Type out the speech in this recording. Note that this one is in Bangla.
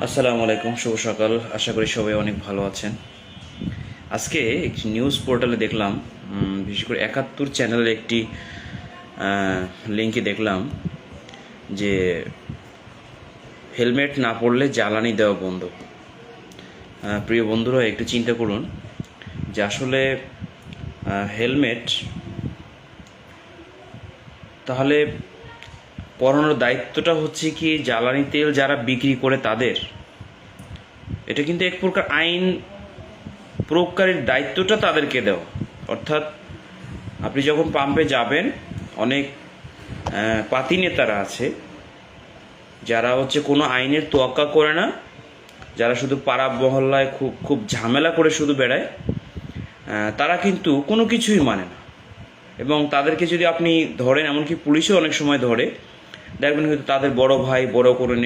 আসসালামু আলাইকুম, শুভ সকাল। আশা করি সবাই অনেক ভালো আছেন। আজকে একটি নিউজ পোর্টালে দেখলাম, বিশেষ করে ৭১ চ্যানেলের একটি লিঙ্কে দেখলাম যে হেলমেট না পরলে জ্বালানি দেওয়া বন্ধ। প্রিয় বন্ধুরা, একটু চিন্তা করুন যে আসলে হেলমেট তাহলে পরানোর দায়িত্বটা হচ্ছে কি জ্বালানি তেল যারা বিক্রি করে তাদের। এটা কিন্তু এক প্রকার আইন প্রয়োগকারীর দায়িত্বটা তাদেরকে দেওয়া। অর্থাৎ আপনি যখন পাম্পে যাবেন, অনেক পাতি নেতারা আছে যারা কোনো আইনের তোয়াক্কা করে না, যারা শুধু পাড়া মহল্লায় খুব খুব ঝামেলা করে শুধু বেড়ায়। তারা কিন্তু কোনো কিছুই মানে না, এবং তাদেরকে যদি আপনি ধরেন, এমনকি পুলিশও অনেক সময় ধরে, দেখবেন হয়তো তাদের বড় ভাই, বড় কোনো নেতা